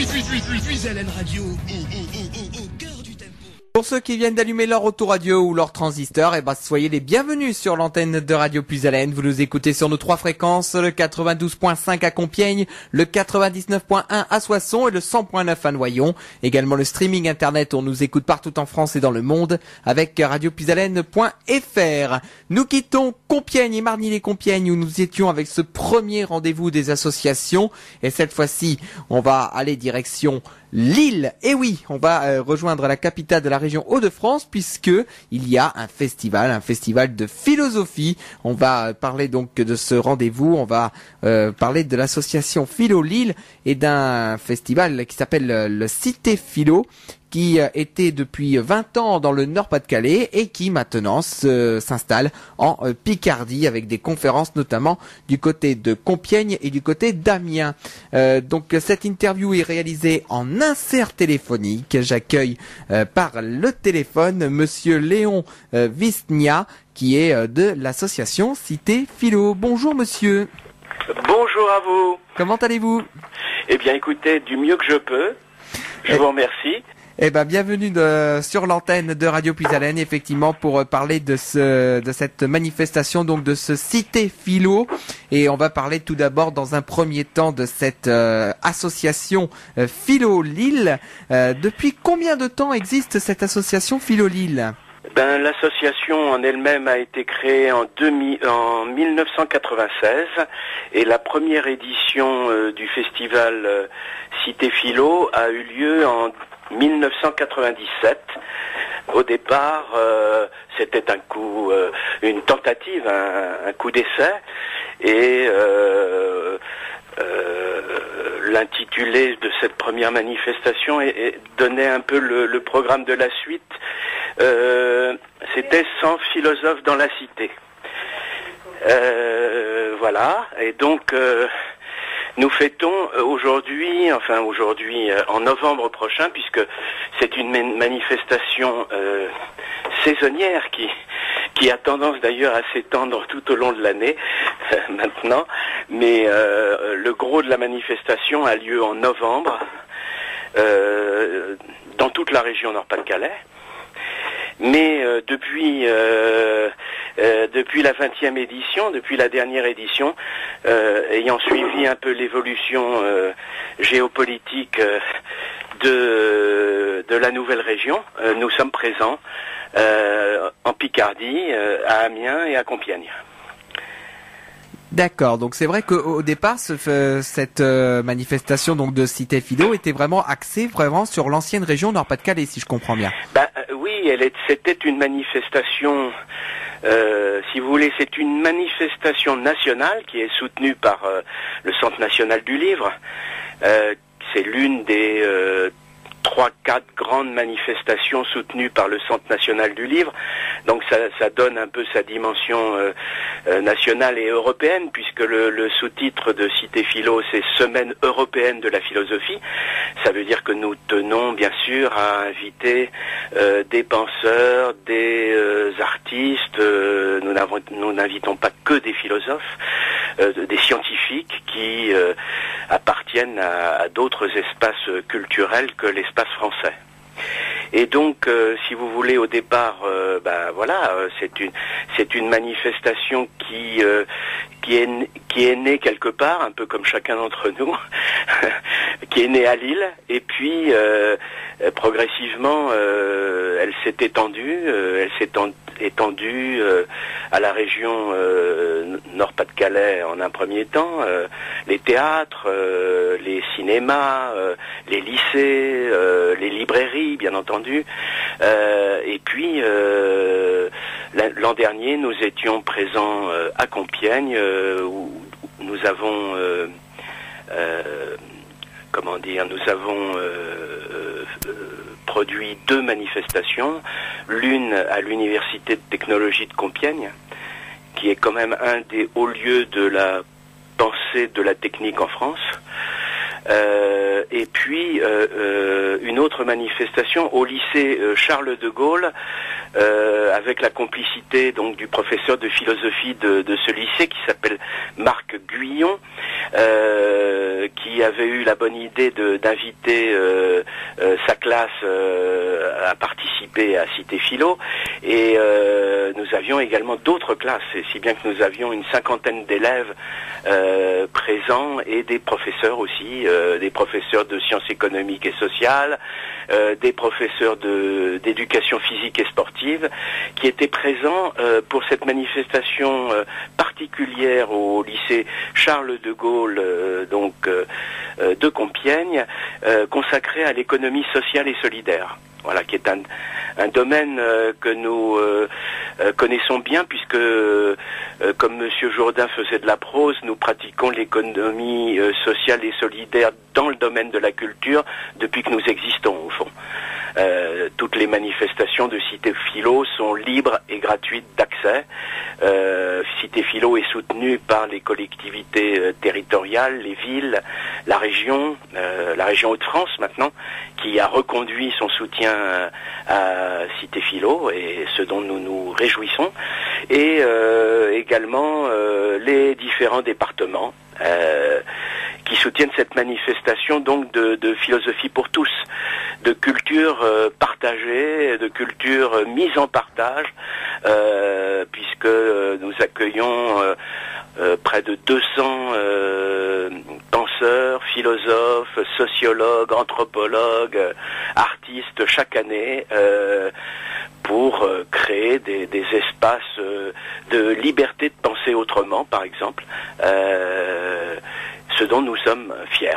Puisalène Radio, au cœur du tempo. Pour ceux qui viennent d'allumer leur autoradio ou leur transistor, soyez les bienvenus sur l'antenne de Radio Puisalène. Vous nous écoutez sur nos 3 fréquences, le 92.5 à Compiègne, le 99.1 à Soissons et le 100.9 à Noyon. Également le streaming internet, on nous écoute partout en France et dans le monde avec radiopuisalène.fr. Nous quittons Compiègne et Marny-les-Compiègnes où nous étions avec ce premier rendez-vous des associations. Et cette fois-ci, on va aller direction Lille. Et oui, on va rejoindre la capitale de la région Hauts-de-France puisque il y a un festival de philosophie. On va parler donc de ce rendez-vous. On va parler de l'association Philo Lille et d'un festival qui s'appelle le Cité Philo, qui était depuis 20 ans dans le Nord-Pas-de-Calais et qui maintenant s'installe en Picardie avec des conférences notamment du côté de Compiègne et du côté d'Amiens. Donc cette interview est réalisée en insert téléphonique. J'accueille par le téléphone Monsieur Léon Wisnia qui est de l'association Cité Philo. Bonjour monsieur. Bonjour à vous. Comment allez-vous? Eh bien écoutez, du mieux que je peux. Je vous remercie. Bienvenue sur l'antenne de Radio Puisalène, effectivement, pour parler de cette manifestation, donc de ce Cité Philo. Et on va parler tout d'abord, dans un premier temps, de cette association Philo Lille. Depuis combien de temps existe cette association Philo Lille? L'association en elle-même a été créée en 1996 et la première édition du festival Cité Philo a eu lieu en 1997. Au départ, c'était une tentative, un coup d'essai, et l'intitulé de cette première manifestation donnait un peu le programme de la suite. C'était 100 philosophes dans la cité. Voilà, et donc nous fêtons aujourd'hui en novembre prochain, puisque c'est une manifestation saisonnière qui a tendance d'ailleurs à s'étendre tout au long de l'année maintenant, mais le gros de la manifestation a lieu en novembre dans toute la région Nord-Pas-de-Calais. Mais depuis la 20e édition, depuis la dernière édition, ayant suivi un peu l'évolution géopolitique de la nouvelle région, nous sommes présents en Picardie, à Amiens et à Compiègne. D'accord, donc c'est vrai qu'au départ, cette manifestation donc de Cité Philo était vraiment axée sur l'ancienne région Nord-Pas-de-Calais, si je comprends bien. Oui, c'était une manifestation, si vous voulez, c'est une manifestation nationale qui est soutenue par le Centre national du livre. C'est l'une des 3-4 grandes manifestations soutenues par le Centre national du livre. Donc ça donne un peu sa dimension nationale et européenne, puisque le sous-titre de Cité Philo, c'est Semaine européenne de la philosophie. Ça veut dire que nous tenons bien sûr à inviter des penseurs, des artistes. Nous n'invitons pas que des philosophes, des scientifiques qui appartiennent à d'autres espaces culturels que l'espace français. Et donc, si vous voulez, au départ, c'est une manifestation qui est née quelque part, un peu comme chacun d'entre nous, qui est née à Lille, et puis progressivement, elle s'est étendue, à la région Nord-Pas-de-Calais en un premier temps, les théâtres, les cinémas, les lycées, les librairies, bien entendu, et puis l'an dernier, nous étions présents à Compiègne, où nous avons produit 2 manifestations, l'une à l'Université de technologie de Compiègne, qui est quand même un des hauts lieux de la pensée de la technique en France, et puis une autre manifestation au lycée Charles de Gaulle avec la complicité donc du professeur de philosophie de ce lycée qui s'appelle Marc Guyon, qui avait eu la bonne idée d'inviter sa classe à participer à Cité Philo, et nous avions également d'autres classes, et si bien que nous avions une cinquantaine d'élèves présents, et des professeurs aussi, des professeurs de sciences économiques et sociales, des professeurs d'éducation physique et sportive, qui étaient présents pour cette manifestation particulière au lycée Charles de Gaulle de Compiègne, consacrée à l'économie sociale et solidaire. Voilà, qui est un domaine que nous connaissons bien, puisque comme Monsieur Jourdain faisait de la prose, nous pratiquons l'économie sociale et solidaire dans le domaine de la culture depuis que nous existons, au fond. Toutes les manifestations de Cité Philo sont libres et gratuites d'accès. Cité Philo est soutenue par les collectivités territoriales, les villes, la région Hauts-de-France maintenant, qui a reconduit son soutien à Cité Philo, et ce dont nous nous réjouissons, et également les différents départements qui soutiennent cette manifestation donc de philosophie pour tous, de culture partagée, de culture mise en partage, puisque nous accueillons près de 200 penseurs, philosophes, sociologues, anthropologues, artistes chaque année, pour créer des espaces de liberté de penser autrement, par exemple, ce dont nous sommes fiers.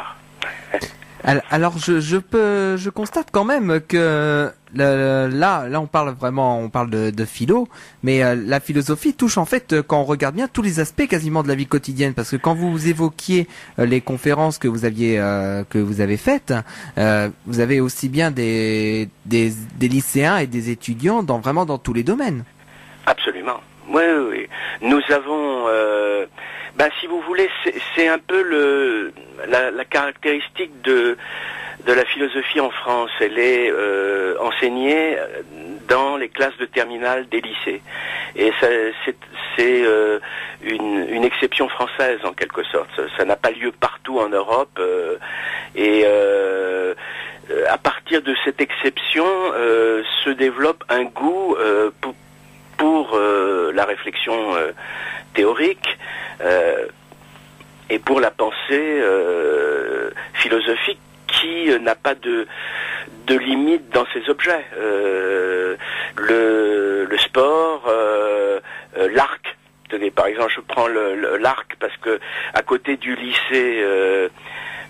Alors je constate quand même que là on parle de philo, mais la philosophie touche en fait, quand on regarde bien, tous les aspects quasiment de la vie quotidienne, parce que quand vous évoquiez les conférences que vous avez faites, vous avez aussi bien des lycéens et des étudiants vraiment dans tous les domaines. Absolument. Oui. Nous avons si vous voulez, c'est un peu la caractéristique de la philosophie en France. Elle est enseignée dans les classes de terminale des lycées. Et c'est une exception française en quelque sorte. Ça n'a pas lieu partout en Europe. À partir de cette exception se développe un goût pour la réflexion théorique et pour la pensée philosophique qui n'a pas de limite dans ses objets. Le sport, l'arc. Tenez, par exemple, je prends l'arc parce que à côté du lycée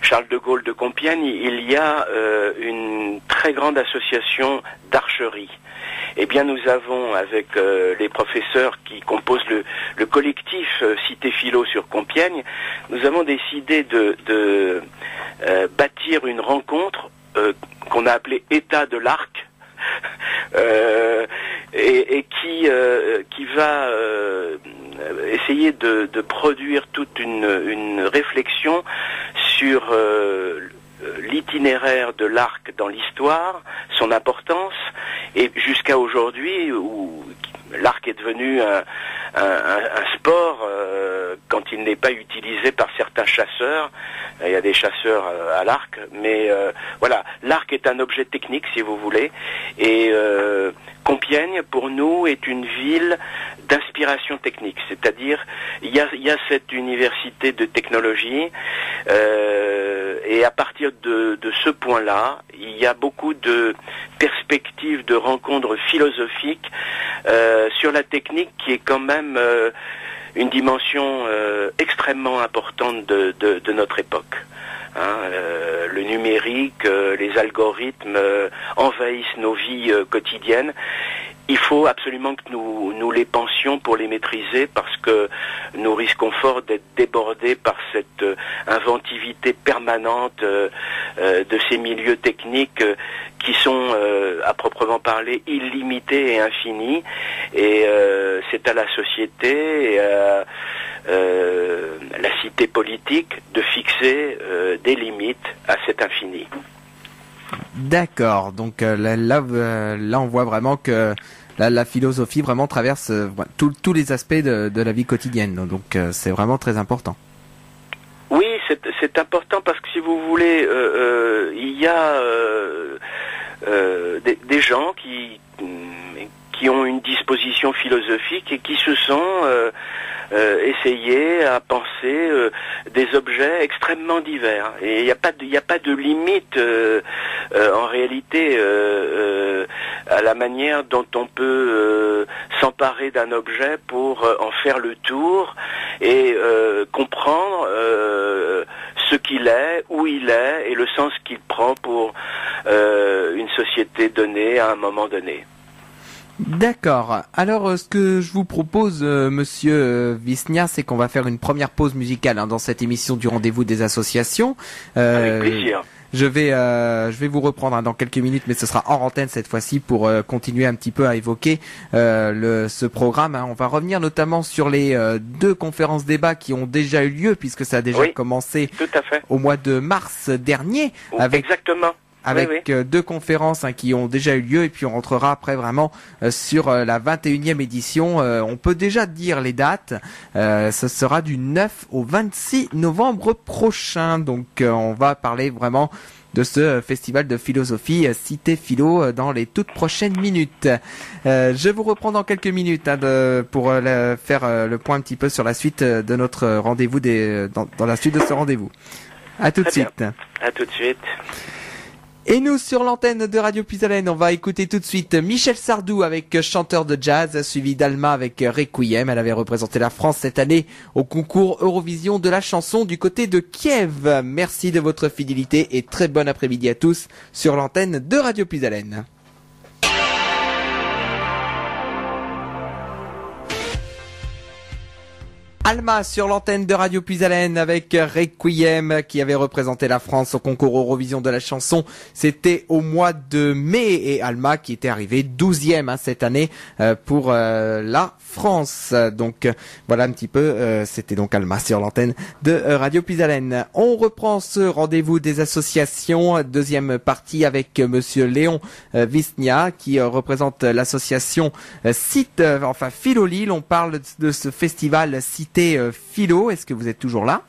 Charles de Gaulle de Compiègne, il y a une très grande association d'archerie. Eh bien, nous avons, avec les professeurs qui composent le collectif Cité Philo sur Compiègne, nous avons décidé de bâtir une rencontre qu'on a appelée État de l'arc, et qui va essayer de produire toute une réflexion sur l'itinéraire de l'arc dans l'histoire, son importance, et jusqu'à aujourd'hui où l'arc est devenu un sport quand il n'est pas utilisé par certains chasseurs. Il y a des chasseurs à l'arc, mais voilà, l'arc est un objet technique si vous voulez, et Compiègne pour nous est une ville d'inspiration technique, c'est-à-dire il y a cette université de technologie, et à partir de ce point-là, il y a beaucoup de perspectives de rencontres philosophiques sur la technique, qui est quand même une dimension extrêmement importante de notre époque. Le numérique, les algorithmes envahissent nos vies quotidiennes. Il faut absolument que nous les pensions pour les maîtriser, parce que nous risquons fort d'être débordés par cette inventivité permanente de ces milieux techniques qui sont, à proprement parler, illimités et infinis. Et c'est à la société et à la cité politique de fixer des limites à cet infini. D'accord, donc là on voit vraiment que la philosophie vraiment traverse tous les aspects de la vie quotidienne. Donc c'est vraiment très important. Oui, c'est important parce que si vous voulez, il y a des gens qui ont une disposition philosophique et qui se sont essayés à penser des objets extrêmement divers. Et il n'y a pas de limite en réalité à la manière dont on peut s'emparer d'un objet pour en faire le tour et comprendre ce qu'il est, où il est et le sens qu'il prend pour une société donnée à un moment donné. D'accord. Alors, ce que je vous propose, Monsieur Wisnia, c'est qu'on va faire une première pause musicale dans cette émission du Rendez-vous des associations. Avec plaisir. Je vais vous reprendre dans quelques minutes, mais ce sera hors antenne cette fois-ci pour continuer un petit peu à évoquer ce programme. On va revenir notamment sur les 2 conférences débats qui ont déjà eu lieu, puisque ça a déjà commencé tout à fait. Au mois de mars dernier. Exactement. Avec 2 conférences qui ont déjà eu lieu, et puis on rentrera après vraiment sur la 21e édition. On peut déjà dire les dates. Ce sera du 9 au 26 novembre prochain. Donc on va parler vraiment de ce festival de philosophie Cité Philo dans les toutes prochaines minutes. Je vous reprends dans quelques minutes pour faire le point un petit peu sur la suite de notre rendez-vous dans la suite de ce rendez-vous. À tout de suite. À tout de suite. Et nous, sur l'antenne de Radio Puisalène, on va écouter tout de suite Michel Sardou avec Chanteur de jazz, suivi d'Alma avec Requiem. Elle avait représenté la France cette année au concours Eurovision de la chanson du côté de Kiev. Merci de votre fidélité et très bon après-midi à tous sur l'antenne de Radio Puisalène. Alma sur l'antenne de Radio Puisalène avec Requiem qui avait représenté la France au concours Eurovision de la chanson. C'était au mois de mai et Alma qui était arrivée 12e cette année pour la France. Donc voilà un petit peu, c'était donc Alma sur l'antenne de Radio Puisalène. On reprend ce rendez-vous des associations, deuxième partie avec Monsieur Léon Wisnia qui représente l'association Philo Lille. On parle de ce festival Cité Philo. Est-ce que vous êtes toujours là ?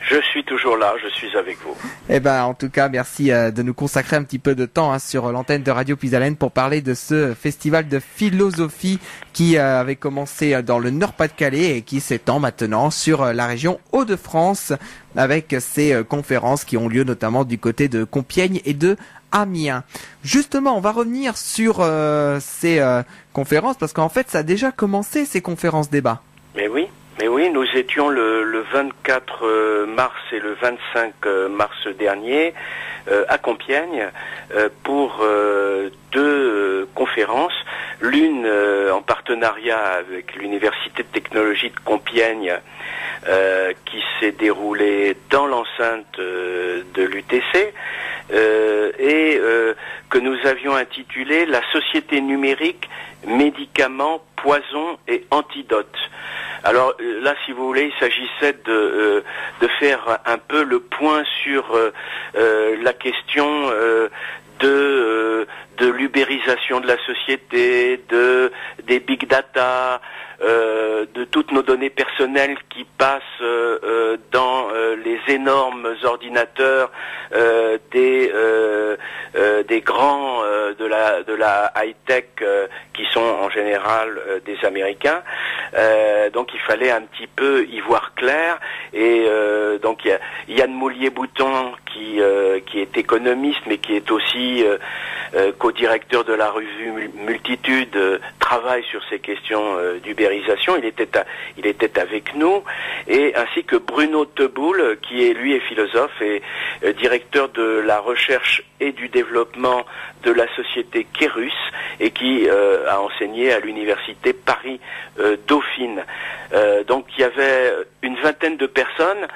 Je suis toujours là, je suis avec vous. Eh ben, en tout cas, merci de nous consacrer un petit peu de temps sur l'antenne de Radio Puisalène pour parler de ce festival de philosophie qui avait commencé dans le Nord-Pas-de-Calais et qui s'étend maintenant sur la région Hauts-de-France avec ces conférences qui ont lieu notamment du côté de Compiègne et de Amiens. Justement, on va revenir sur ces conférences parce qu'en fait, ça a déjà commencé ces conférences débats. Mais oui, nous étions le 24 mars et le 25 mars dernier à Compiègne pour 2 conférences. L'une en partenariat avec l'Université de technologie de Compiègne qui s'est déroulée dans l'enceinte de l'UTC et que nous avions intitulée « La société numérique, médicaments, poisons et antidotes ». Alors là, si vous voulez, il s'agissait de faire un peu le point sur la question de l'ubérisation de la société, des big data, de toutes nos données personnelles qui passent dans les énormes ordinateurs des grands de la high-tech qui sont en général des Américains. Donc il fallait un petit peu y voir clair et donc il y a Yann Moulier-Bouton qui est économiste mais qui est aussi co-directeur de la revue Multitude, travaille sur ces questions d'ubérisation. Il était avec nous, et ainsi que Bruno Teboul, qui lui est philosophe et directeur de la recherche et du développement de la société Kérus et qui a enseigné à l'université Paris Dauphine. Donc il y avait une vingtaine de personnes.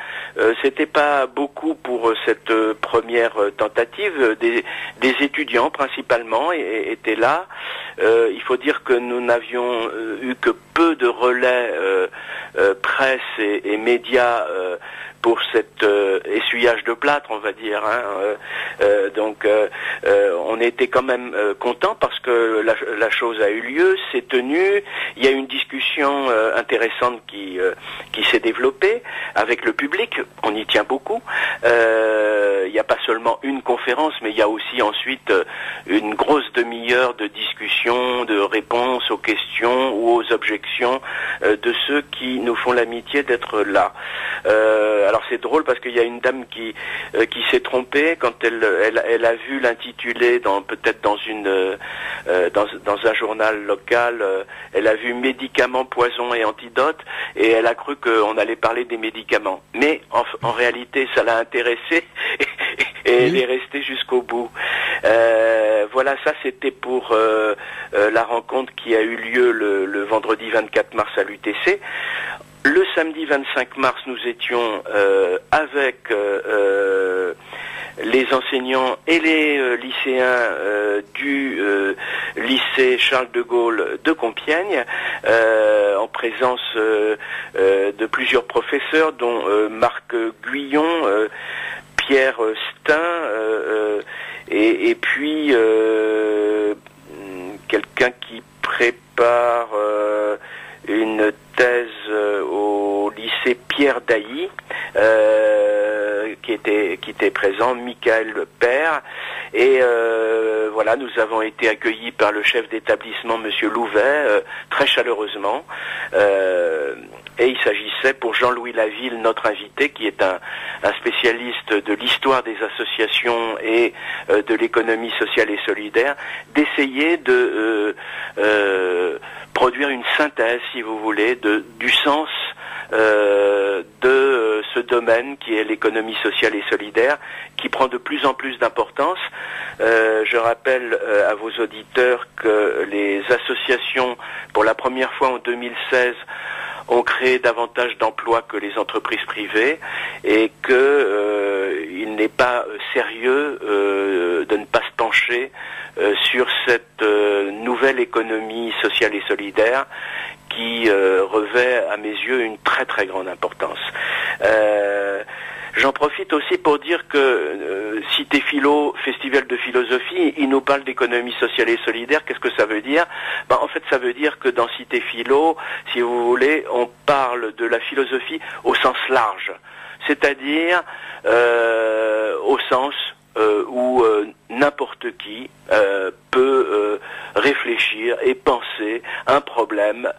C'était pas beaucoup pour cette première tentative. Des étudiants principalement étaient là. Il faut dire que nous n'avions eu que peu peu de relais presse et médias pour cet essuyage de plâtre, on va dire. Donc, on était quand même content parce que la chose a eu lieu, s'est tenue. Il y a une discussion intéressante qui s'est développée avec le public. On y tient beaucoup. Il n'y a pas seulement une conférence, mais il y a aussi ensuite une grosse demi-heure de discussion, de réponses aux questions ou aux objections de ceux qui nous font l'amitié d'être là. Alors c'est drôle parce qu'il y a une dame qui s'est trompée quand elle a vu l'intitulé peut-être dans un journal local, elle a vu médicaments, poisons et antidotes et elle a cru qu'on allait parler des médicaments. Mais en réalité ça l'a intéressée et elle est restée jusqu'au bout. Voilà, ça c'était pour la rencontre qui a eu lieu le vendredi 24 mars à l'UTC. Le samedi 25 mars, nous étions avec les enseignants et les lycéens du lycée Charles de Gaulle de Compiègne, en présence de plusieurs professeurs, dont Marc Guyon, Pierre Stein, et puis quelqu'un qui prépare une thèse au lycée Pierre Dailly, qui était présent, Michael Père, et voilà, nous avons été accueillis par le chef d'établissement, Monsieur Louvet, très chaleureusement, et il s'agissait pour Jean-Louis Laville, notre invité, qui est un spécialiste de l'histoire des associations et de l'économie sociale et solidaire, d'essayer de produire une synthèse, si vous voulez, du sens de ce domaine qui est l'économie sociale et solidaire, qui prend de plus en plus d'importance. Je rappelle à vos auditeurs que les associations, pour la première fois en 2016, ont créé davantage d'emplois que les entreprises privées et que il n'est pas sérieux de ne pas se pencher sur cette nouvelle économie sociale et solidaire qui revêt à mes yeux une très très grande importance. J'en profite aussi pour dire que Cité Philo, Festival de philosophie, il nous parle d'économie sociale et solidaire. Qu'est-ce que ça veut dire ? En fait, ça veut dire que dans Cité Philo, si vous voulez, on parle de la philosophie au sens large, c'est-à-dire au sens où n'importe qui peut réfléchir et penser un problème,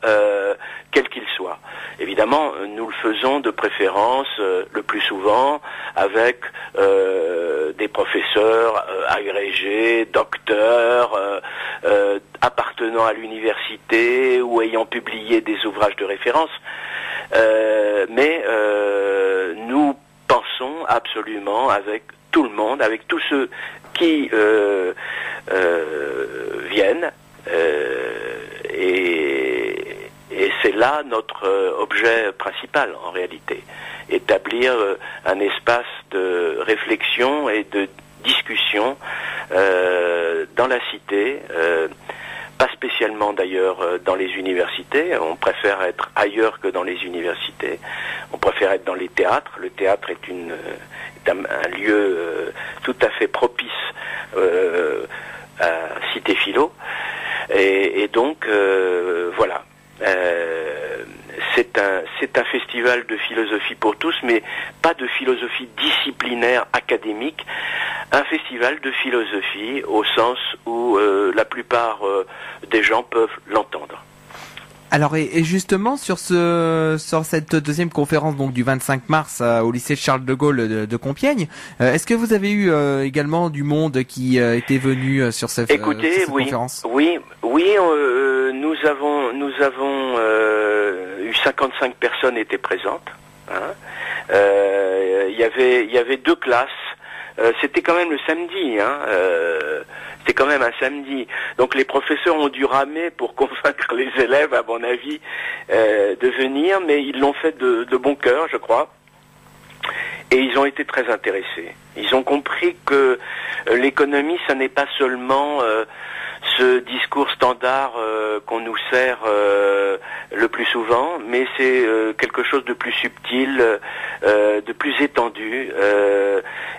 quel qu'il soit. Évidemment, nous le faisons de préférence, le plus souvent, avec des professeurs agrégés, docteurs, appartenant à l'université ou ayant publié des ouvrages de référence. Mais nous pensons absolument avec tout le monde, avec tous ceux qui viennent, et c'est là notre objet principal en réalité, établir un espace de réflexion et de discussion dans la cité, pas spécialement d'ailleurs dans les universités, on préfère être ailleurs que dans les universités, on préfère être dans les théâtres. Le théâtre est un lieu tout à fait propice à Cité Philo, et donc voilà. C'est un festival de philosophie pour tous, mais pas de philosophie disciplinaire académique, un festival de philosophie au sens où la plupart des gens peuvent l'entendre. Alors et justement sur cette deuxième conférence donc du 25 mars au lycée Charles de Gaulle de Compiègne, est-ce que vous avez eu également du monde qui était venu sur cette conférence ? Oui, nous avons eu 55 personnes étaient présentes. Il y avait deux classes. C'était quand même le samedi, c'était quand même un samedi. Donc les professeurs ont dû ramer pour convaincre les élèves, à mon avis, de venir, mais ils l'ont fait de bon cœur, je crois. Et ils ont été très intéressés. Ils ont compris que l'économie, ça n'est pas seulement ce discours standard qu'on nous sert le plus souvent, mais c'est quelque chose de plus subtil, de plus étendu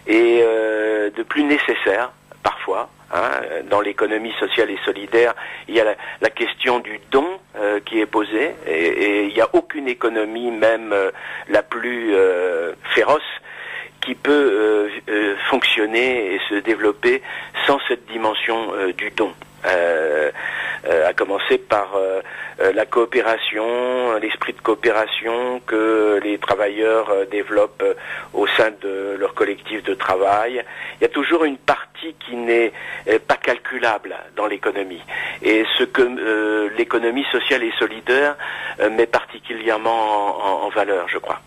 et de plus nécessaire parfois. Dans l'économie sociale et solidaire, il y a la question du don qui est posée, et il n'y a aucune économie, même la plus féroce, qui peut fonctionner et se développer sans cette dimension du don. À commencer par la coopération, l'esprit de coopération que les travailleurs développent au sein de leur collectif de travail. Il y a toujours une partie qui n'est pas calculable dans l'économie. Et ce que l'économie sociale et solidaire met particulièrement en valeur, je crois.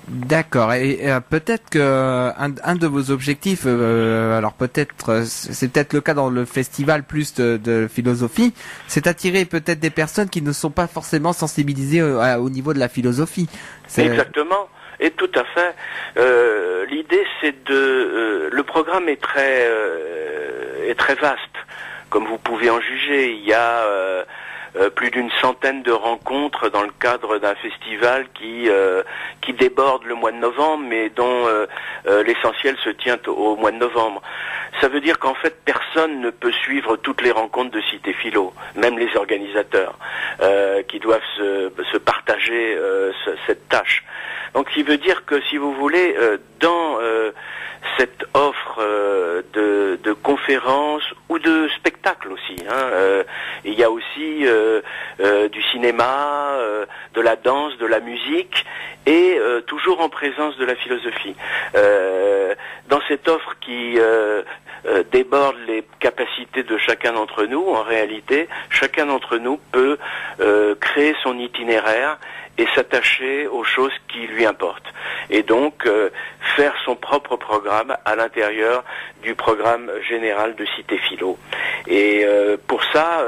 D'accord. Et peut-être que un de vos objectifs, alors peut-être c'est peut-être le cas dans le festival plus de philosophie, c'est attirer peut-être des personnes qui ne sont pas forcément sensibilisées au niveau de la philosophie. Exactement. Et tout à fait. L'idée, c'est le programme est très vaste, comme vous pouvez en juger. Il y a plus d'une centaine de rencontres dans le cadre d'un festival qui déborde le mois de novembre, mais dont l'essentiel se tient au mois de novembre. Ça veut dire qu'en fait, personne ne peut suivre toutes les rencontres de Cité Philo, même les organisateurs, qui doivent se partager cette tâche. Donc, ce qui veut dire que, si vous voulez, dans cette offre de conférences ou de spectacles aussi, il y a aussi du cinéma, de la danse, de la musique, et toujours en présence de la philosophie. Dans cette offre qui déborde les capacités de chacun d'entre nous, en réalité, chacun d'entre nous peut créer son itinéraire et s'attacher aux choses qui lui importent. Et donc, faire son propre programme à l'intérieur du programme général de Cité Philo. Et pour ça,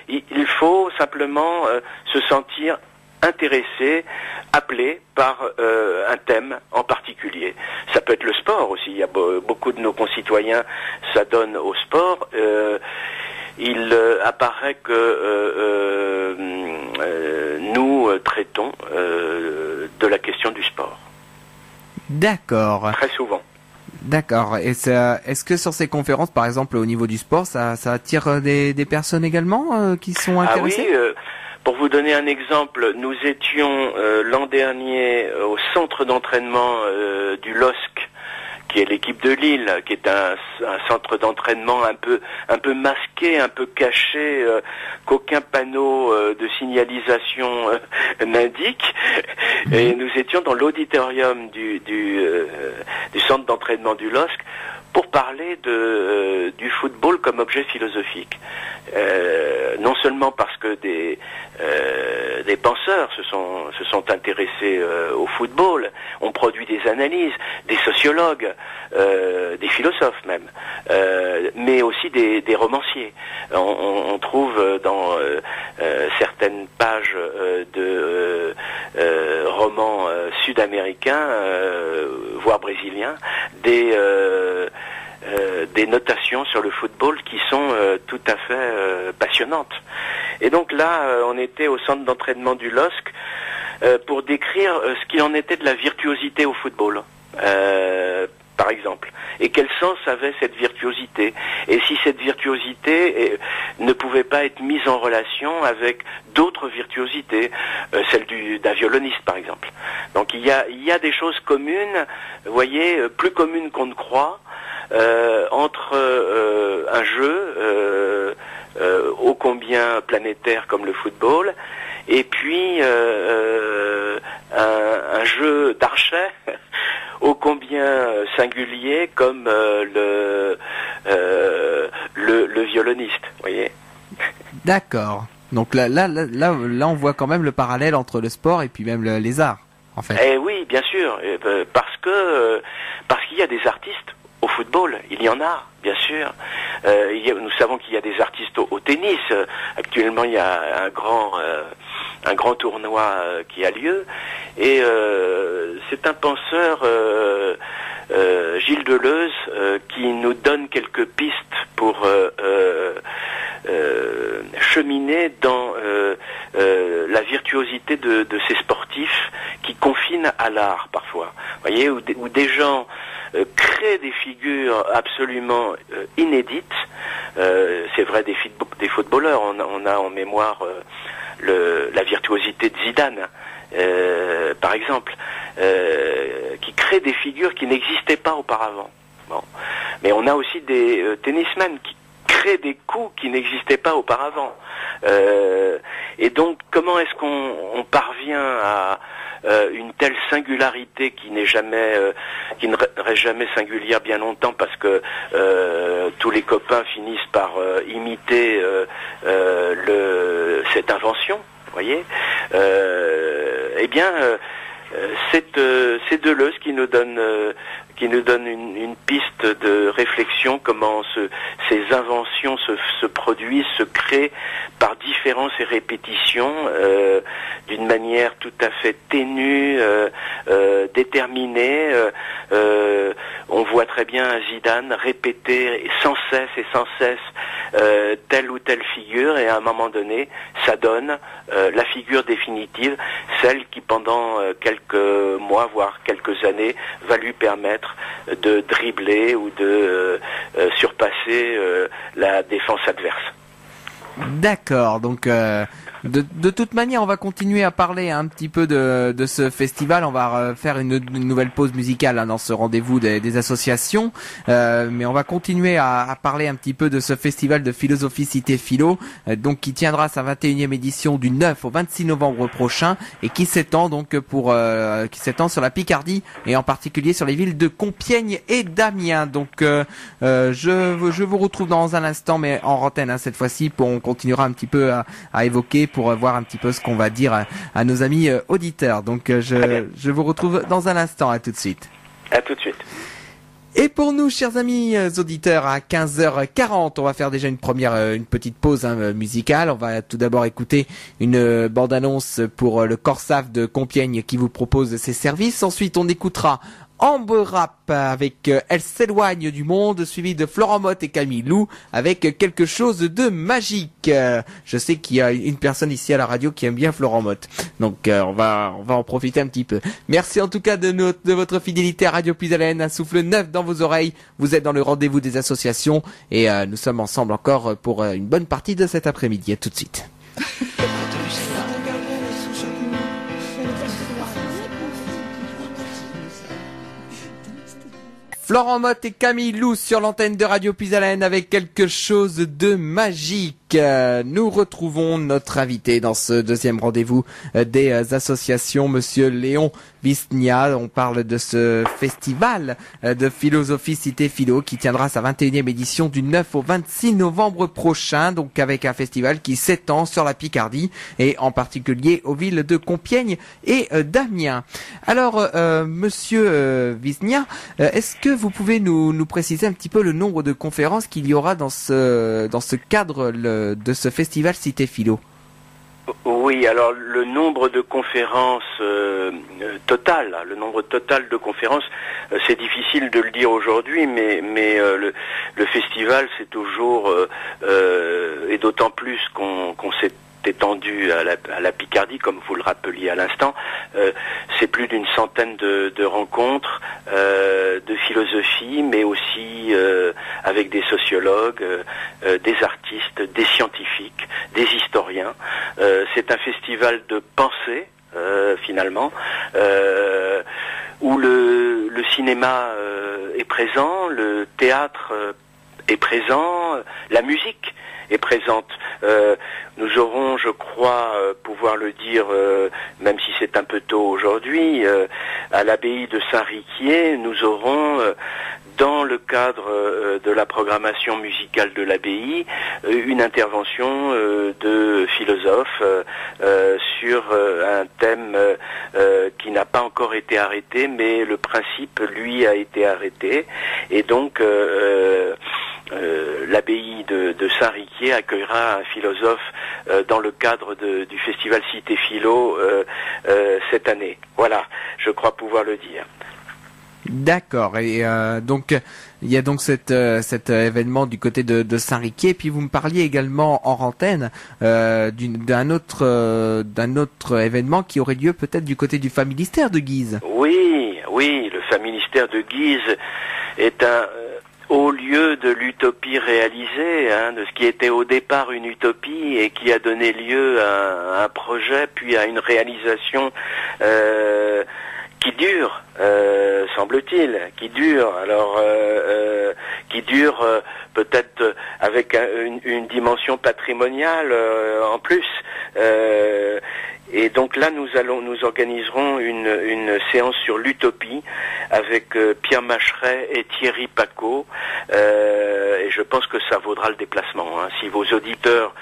il faut simplement se sentir intéressé, appelé par un thème en particulier. Ça peut être le sport aussi. Il y a beaucoup de nos concitoyens s'adonnent au sport. Il apparaît que nous traitons de la question du sport. D'accord. Très souvent. D'accord. Et est-ce que sur ces conférences, par exemple au niveau du sport, ça attire des personnes également qui sont intéressées? Ah oui. Pour vous donner un exemple, nous étions l'an dernier au centre d'entraînement du LOSC, qui est l'équipe de Lille, qui est un centre d'entraînement un peu masqué, un peu caché, qu'aucun panneau de signalisation n'indique. Et nous étions dans l'auditorium du centre d'entraînement du LOSC pour parler du football comme objet philosophique. Non seulement parce que des penseurs se sont intéressés au football, ont produit des analyses, des sociologues, des philosophes même, mais aussi des romanciers. On trouve dans certaines pages de romans sud-américains, voire brésiliens, des notations sur le football qui sont tout à fait passionnantes. Et donc là, on était au centre d'entraînement du LOSC pour décrire ce qu'il en était de la virtuosité au football, par exemple. Et quel sens avait cette virtuosité? Et si cette virtuosité ne pouvait pas être mise en relation avec d'autres virtuosités, celle d'un violoniste, par exemple. Donc il y a des choses communes, vous voyez, plus communes qu'on ne croit, entre un jeu ô combien planétaire comme le football, et puis un jeu d'archet ô combien singulier comme le violoniste, vous voyez. D'accord. Donc là, on voit quand même le parallèle entre le sport et puis même les arts, en fait. Eh oui, bien sûr, parce qu'il y a des artistes au football, il y en a, bien sûr. Nous savons qu'il y a des artistes au tennis. Actuellement, il y a un grand tournoi qui a lieu. Et c'est un penseur, Gilles Deleuze, qui nous donne quelques pistes pour dominée dans la virtuosité de ces sportifs qui confinent à l'art parfois. Vous voyez, où des gens créent des figures absolument inédites. C'est vrai des footballeurs. On a en mémoire la virtuosité de Zidane, par exemple, qui crée des figures qui n'existaient pas auparavant. Bon. Mais on a aussi des tennismen qui créent des coups qui n'existaient pas auparavant. Et donc, comment est-ce qu'on parvient à une telle singularité qui ne reste jamais singulière bien longtemps, parce que tous les copains finissent par imiter cette invention, vous voyez. C'est Deleuze qui nous donne une piste de réflexion, comment ces inventions se produisent, se créent par différence et répétition, d'une manière tout à fait ténue, déterminée. On voit très bien Zidane répéter sans cesse telle ou telle figure, et à un moment donné, ça donne la figure définitive, celle qui pendant quelques mois, voire quelques années, va lui permettre de dribbler ou de surpasser la défense adverse. D'accord, donc de toute manière, on va continuer à parler un petit peu de ce festival. On va faire une nouvelle pause musicale dans ce rendez-vous des associations, mais on va continuer à parler un petit peu de ce festival de philosophie Cité Philo, donc qui tiendra sa 21e édition du 9 au 26 novembre prochain, et qui s'étend donc qui s'étend sur la Picardie, et en particulier sur les villes de Compiègne et d'Amiens. Donc je vous retrouve dans un instant, mais en antenne cette fois-ci, on continuera un petit peu à évoquer, pour voir un petit peu ce qu'on va dire à nos amis auditeurs. Donc je vous retrouve dans un instant. À tout de suite. À tout de suite. Et pour nous, chers amis auditeurs, à 15h40, on va faire déjà une petite pause musicale. On va tout d'abord écouter une bande-annonce pour le Corsaf de Compiègne qui vous propose ses services. Ensuite, on écoutera Amber Rap avec Elle s'éloigne du monde, suivi de Florent Mott et Camille Lou avec Quelque chose de magique. Je sais qu'il y a une personne ici à la radio qui aime bien Florent Mott, donc on va en profiter un petit peu. Merci en tout cas de votre fidélité à Radio Plus Haleine, un souffle neuf dans vos oreilles. Vous êtes dans le rendez-vous des associations, et nous sommes ensemble encore pour une bonne partie de cet après-midi. À tout de suite. Florent Mott et Camille Lou sur l'antenne de Radio Plus Haleine avec Quelque chose de magique. Nous retrouvons notre invité dans ce deuxième rendez-vous des associations, Monsieur Léon Wisnia. On parle de ce festival de philosophie Cité Philo qui tiendra sa 21e édition du 9 au 26 novembre prochain, donc avec un festival qui s'étend sur la Picardie et en particulier aux villes de Compiègne et d'Amiens. Alors, Monsieur Wisnia, est-ce que vous pouvez nous préciser un petit peu le nombre de conférences qu'il y aura dans ce cadre de ce festival Cité Philo? Oui, alors le nombre de conférences total de conférences, c'est difficile de le dire aujourd'hui, mais le festival, c'est toujours et d'autant plus qu'on s'est étendu à la Picardie, comme vous le rappeliez à l'instant, c'est plus d'une centaine de rencontres de philosophie, mais aussi avec des sociologues, des artistes, des scientifiques, des historiens. C'est un festival de pensée, finalement, où le cinéma est présent, le théâtre est présent, la musique est présente. Nous aurons, je crois, pouvoir le dire, même si c'est un peu tôt aujourd'hui, à l'abbaye de Saint-Riquier, nous aurons, dans le cadre de la programmation musicale de l'abbaye, une intervention de philosophes sur un thème qui n'a pas encore été arrêté, mais le principe, lui, a été arrêté. Et donc, l'abbaye de Saint-Riquier accueillera un philosophe dans le cadre du festival Cité Philo cette année. Voilà, je crois pouvoir le dire. D'accord. Et donc il y a donc cet événement du côté de Saint-Riquier. Puis vous me parliez également en antenne d'un autre événement qui aurait lieu peut-être du côté du Familistère de Guise. Oui, le Familistère de Guise est un haut lieu de l'utopie réalisée, de ce qui était au départ une utopie et qui a donné lieu à un projet, puis à une réalisation qui dure, semble-t-il, qui dure. Alors, qui dure peut-être avec une dimension patrimoniale en plus. Et donc là, nous organiserons une séance sur l'utopie avec Pierre Macheret et Thierry Paco. Et je pense que ça vaudra le déplacement. Si vos auditeurs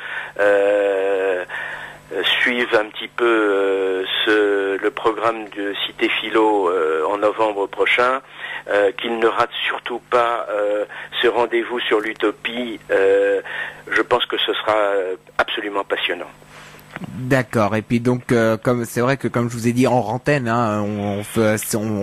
suivent un petit peu le programme de Cité Philo en novembre prochain, qu'ils ne ratent surtout pas ce rendez-vous sur l'utopie. Je pense que ce sera absolument passionnant. D'accord. Et puis donc, comme c'est vrai que comme je vous ai dit en antenne, on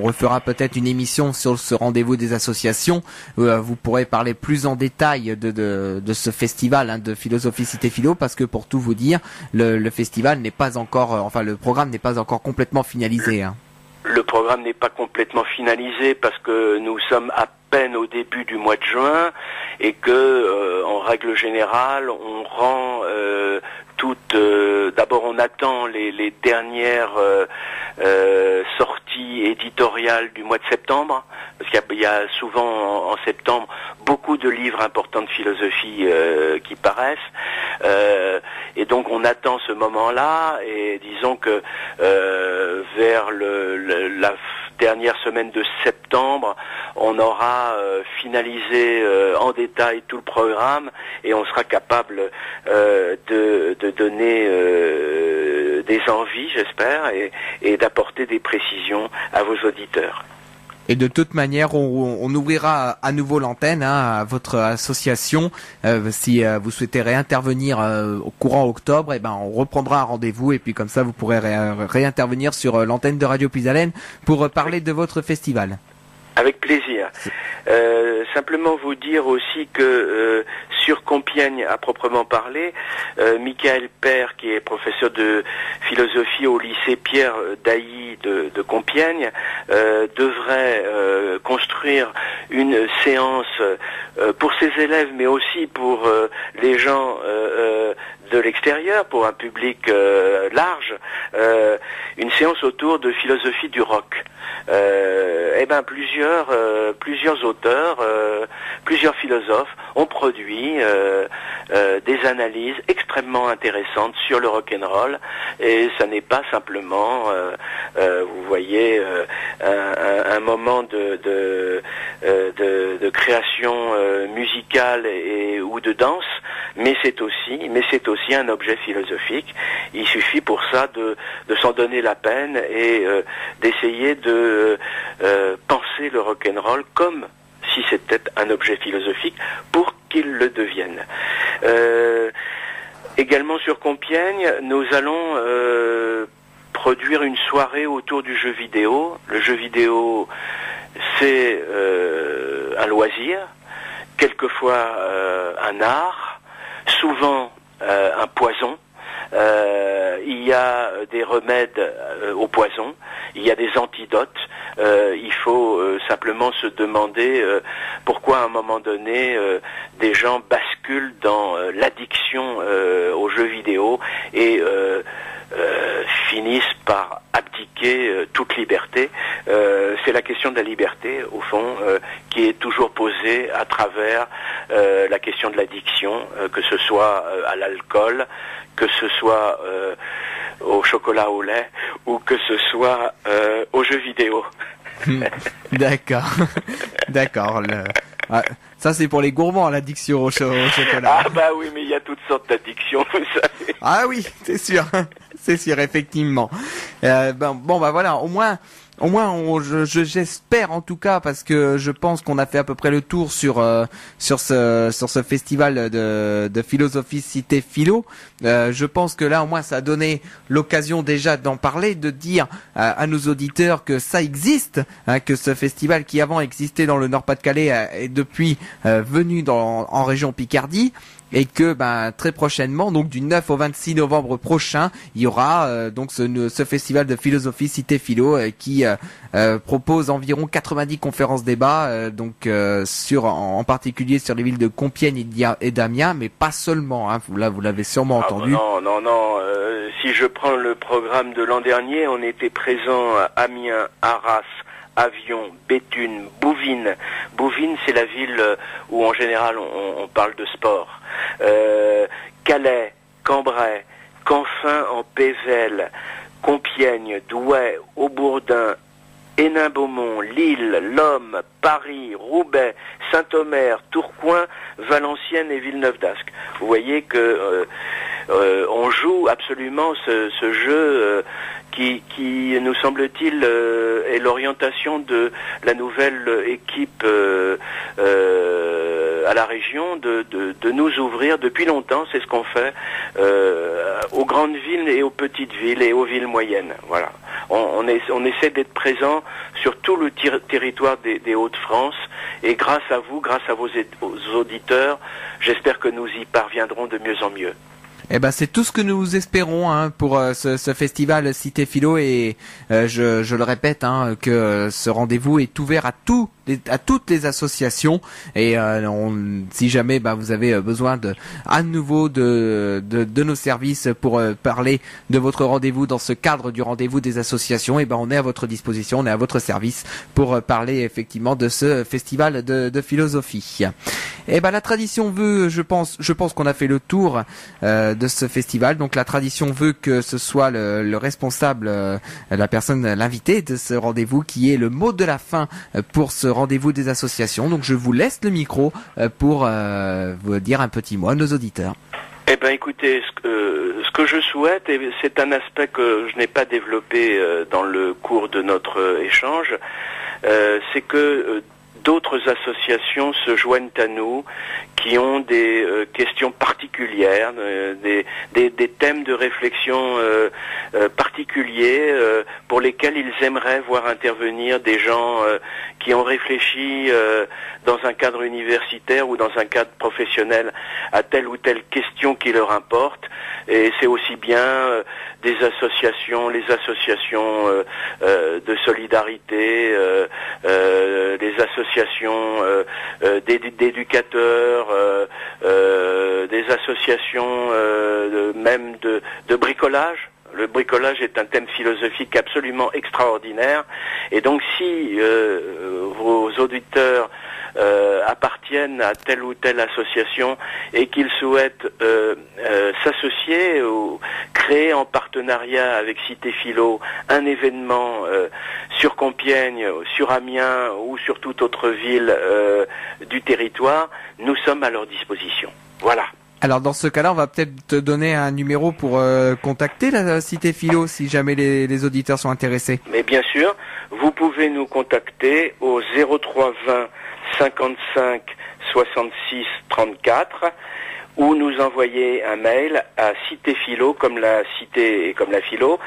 refera peut-être une émission sur ce rendez-vous des associations. Vous pourrez parler plus en détail de ce festival de Philosophie Cité Philo, parce que pour tout vous dire, le festival n'est pas encore, le programme n'est pas encore complètement finalisé. Le programme n'est pas complètement finalisé parce que nous sommes à peine au début du mois de juin et que, en règle générale, on rend d'abord on attend les dernières sorties éditoriales du mois de septembre, parce qu'il y a souvent en septembre beaucoup de livres importants de philosophie qui paraissent, et donc on attend ce moment-là, et disons que vers la dernière semaine de septembre, on aura finalisé en détail tout le programme et on sera capable de donner des envies, j'espère, et d'apporter des précisions à vos auditeurs. Et de toute manière, on ouvrira à nouveau l'antenne à votre association. Si vous souhaitez réintervenir au courant octobre, on reprendra un rendez-vous et puis comme ça, vous pourrez réintervenir sur l'antenne de Radio Puisalène pour parler de votre festival. Avec plaisir. Simplement vous dire aussi que sur Compiègne, à proprement parler, Michael Père, qui est professeur de philosophie au lycée Pierre Dailly de Compiègne, devrait construire une séance pour ses élèves, mais aussi pour les gens de l'extérieur, pour un public large, une séance autour de philosophie du rock. Plusieurs auteurs, plusieurs philosophes ont produit des analyses extrêmement intéressantes sur le rock'n'roll, et ça n'est pas simplement, vous voyez, un moment de création musicale ou de danse, mais c'est aussi un objet philosophique. Il suffit pour ça de s'en donner la peine et d'essayer de penser le rock'n'roll comme si c'était un objet philosophique pour qu'il le devienne. Également sur Compiègne, nous allons produire une soirée autour du jeu vidéo. Le jeu vidéo, c'est un loisir, quelquefois un art, souvent un poison. Il y a des remèdes au poison, il y a des antidotes. Il faut simplement se demander pourquoi à un moment donné des gens basculent dans l'addiction aux jeux vidéo et finissent par abdiquer toute liberté. C'est la question de la liberté, au fond, qui est toujours posée à travers la question de l'addiction, que ce soit à l'alcool, que ce soit au chocolat au lait, ou que ce soit aux jeux vidéo. D'accord. D'accord. Ça, c'est pour les gourmands, l'addiction au chocolat. Ah bah oui, mais il y a toutes sortes d'addictions, vous savez. Ah oui, c'est sûr. C'est sûr, effectivement. Voilà, au moins, au moins, j'espère en tout cas, parce que je pense qu'on a fait à peu près le tour sur ce festival de philosophie Cité Philo. Je pense que là, au moins, ça a donné l'occasion déjà d'en parler, de dire à nos auditeurs que ça existe, hein, que ce festival qui avant existait dans le Nord-Pas-de-Calais est depuis venu en région Picardie. Et que très prochainement, donc du 9 au 26 novembre prochain, il y aura donc ce festival de philosophie Cité Philo qui propose environ 90 conférences débats, en particulier sur les villes de Compiègne et d'Amiens, mais pas seulement. Hein, là, vous l'avez sûrement entendu. Non. Si je prends le programme de l'an dernier, on était présent à Amiens, Arras, Avion, Béthune, Bouvines. Bouvines, c'est la ville où en général on parle de sport. Calais, Cambrai, Canfin en Pézelle, Compiègne, Douai, Aubourdin, Hénin-Beaumont, Lille, Lomme, Paris, Roubaix, Saint-Omer, Tourcoing, Valenciennes et Villeneuve-d'Ascq. Vous voyez que on joue absolument ce jeu qui nous semble-t-il est l'orientation de la nouvelle équipe à la région de nous ouvrir depuis longtemps. C'est ce qu'on fait aux grandes villes et aux petites villes et aux villes moyennes. Voilà. On essaie d'être présent sur tout le territoire des Hauts-de-France, et grâce à vous, grâce à vos auditeurs, j'espère que nous y parviendrons de mieux en mieux. C'est tout ce que nous espérons pour ce festival Cité Philo, et je le répète que ce rendez-vous est ouvert à toutes les associations, et si jamais vous avez besoin à nouveau de nos services pour parler de votre rendez-vous dans ce cadre du rendez-vous des associations, on est à votre disposition, on est à votre service pour parler effectivement de ce festival de philosophie. La tradition veut, je pense qu'on a fait le tour de ce festival. Donc la tradition veut que ce soit le responsable, l'invité de ce rendez-vous qui est le mot de la fin pour ce rendez-vous des associations. Donc je vous laisse le micro pour vous dire un petit mot à nos auditeurs. Écoutez, ce que je souhaite, et c'est un aspect que je n'ai pas développé dans le cours de notre échange, c'est que d'autres associations se joignent à nous, qui ont des questions particulières, des thèmes de réflexion particuliers pour lesquels ils aimeraient voir intervenir des gens qui ont réfléchi dans un cadre universitaire ou dans un cadre professionnel à telle ou telle question qui leur importe. Et c'est aussi bien les associations de solidarité, les associations d'éducateurs, des associations même de bricolage. Le bricolage est un thème philosophique absolument extraordinaire, et donc si vos auditeurs appartiennent à telle ou telle association et qu'ils souhaitent s'associer ou créer en partenariat avec Cité Philo un événement sur Compiègne, sur Amiens ou sur toute autre ville du territoire, nous sommes à leur disposition. Voilà. Alors dans ce cas-là, on va peut-être te donner un numéro pour contacter la Cité Philo si jamais les auditeurs sont intéressés. Mais bien sûr, vous pouvez nous contacter au 03 20 55 66 34 ou nous envoyer un mail à Cité Philo, comme la cité et comme la philo,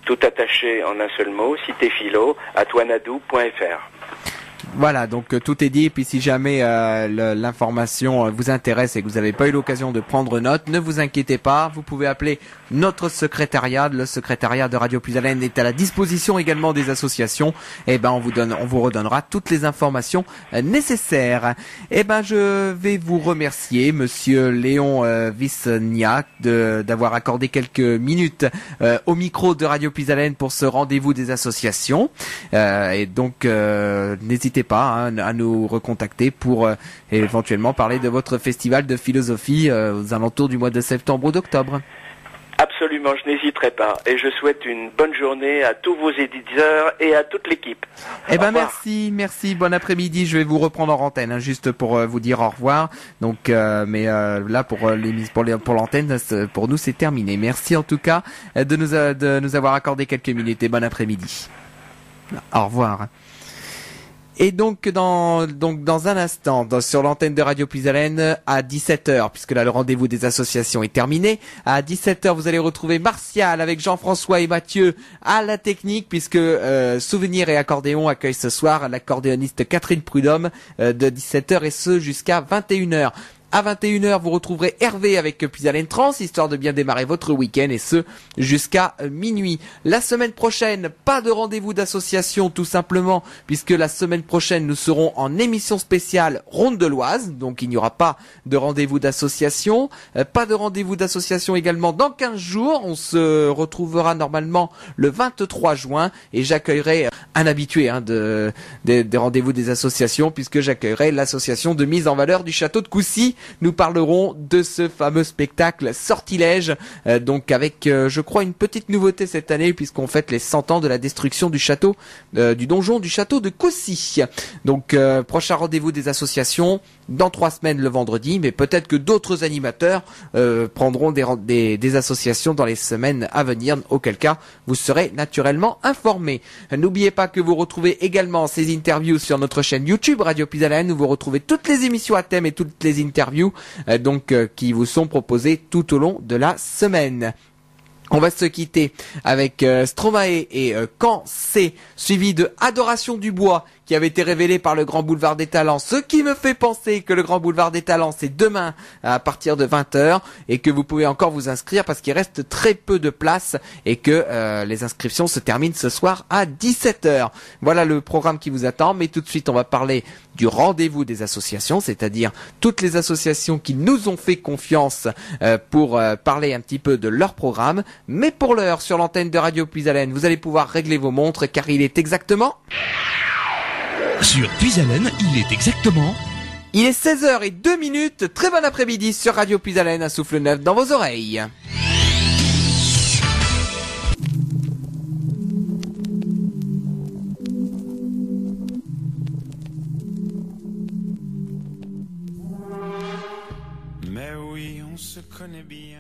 tout attaché en un seul mot, citéphilo@wanadoo.fr. Voilà, donc tout est dit. Et puis si jamais l'information vous intéresse et que vous n'avez pas eu l'occasion de prendre note, ne vous inquiétez pas, vous pouvez appeler notre secrétariat. Le secrétariat de Radio Plus Haleine est à la disposition également des associations. On vous redonnera toutes les informations nécessaires. Je vais vous remercier, Monsieur Léon Wisniak, d'avoir accordé quelques minutes au micro de Radio Plus Haleine pour ce rendez-vous des associations. N'hésitez pas à nous recontacter pour éventuellement parler de votre festival de philosophie aux alentours du mois de septembre ou d'octobre. Absolument, je n'hésiterai pas. Et je souhaite une bonne journée à tous vos éditeurs et à toute l'équipe. Merci, bon après-midi. Je vais vous reprendre en antenne, juste pour vous dire au revoir. Donc, là pour l'antenne, pour nous c'est terminé. Merci en tout cas de nous avoir accordé quelques minutes et bon après-midi. Au revoir. Et donc dans un instant, sur l'antenne de Radio Puisalène, à 17h, puisque là le rendez-vous des associations est terminé, à 17h vous allez retrouver Martial avec Jean-François et Mathieu à la technique, puisque Souvenirs et Accordéon accueille ce soir l'accordéoniste Catherine Prudhomme de 17h et ce jusqu'à 21h. À 21h, vous retrouverez Hervé avec Puisalène Trans, histoire de bien démarrer votre week-end, et ce, jusqu'à minuit. La semaine prochaine, pas de rendez-vous d'association, tout simplement, puisque la semaine prochaine, nous serons en émission spéciale Ronde de l'Oise, donc il n'y aura pas de rendez-vous d'association. Pas de rendez-vous d'association également dans 15 jours. On se retrouvera normalement le 23 juin, et j'accueillerai un habitué des rendez-vous des associations, puisque j'accueillerai l'association de mise en valeur du château de Coucy. Nous parlerons de ce fameux spectacle Sortilège, donc avec, je crois, une petite nouveauté cette année, puisqu'on fête les 100 ans de la destruction du château, du donjon du château de Coucy. Donc, prochain rendez-vous des associations, dans 3 semaines le vendredi, mais peut-être que d'autres animateurs prendront des associations dans les semaines à venir, auquel cas vous serez naturellement informés. N'oubliez pas que vous retrouvez également ces interviews sur notre chaîne YouTube Radio Puisalène, où vous retrouvez toutes les émissions à thème et toutes les interviews qui vous sont proposées tout au long de la semaine. On va se quitter avec Stromae et Quand c'est, suivi de Adoration du Bois, qui avait été révélé par le Grand Boulevard des Talents. Ce qui me fait penser que le Grand Boulevard des Talents, c'est demain à partir de 20h, et que vous pouvez encore vous inscrire parce qu'il reste très peu de places, et que les inscriptions se terminent ce soir à 17h. Voilà le programme qui vous attend, mais tout de suite on va parler du rendez-vous des associations, c'est-à-dire toutes les associations qui nous ont fait confiance pour parler un petit peu de leur programme. Mais pour l'heure, sur l'antenne de Radio Puisalène, vous allez pouvoir régler vos montres, car il est exactement... Sur Puisalène, il est exactement... Il est 16h02. Très bon après-midi sur Radio Puisalène, un souffle neuf dans vos oreilles. Mais oui, on se connaît bien.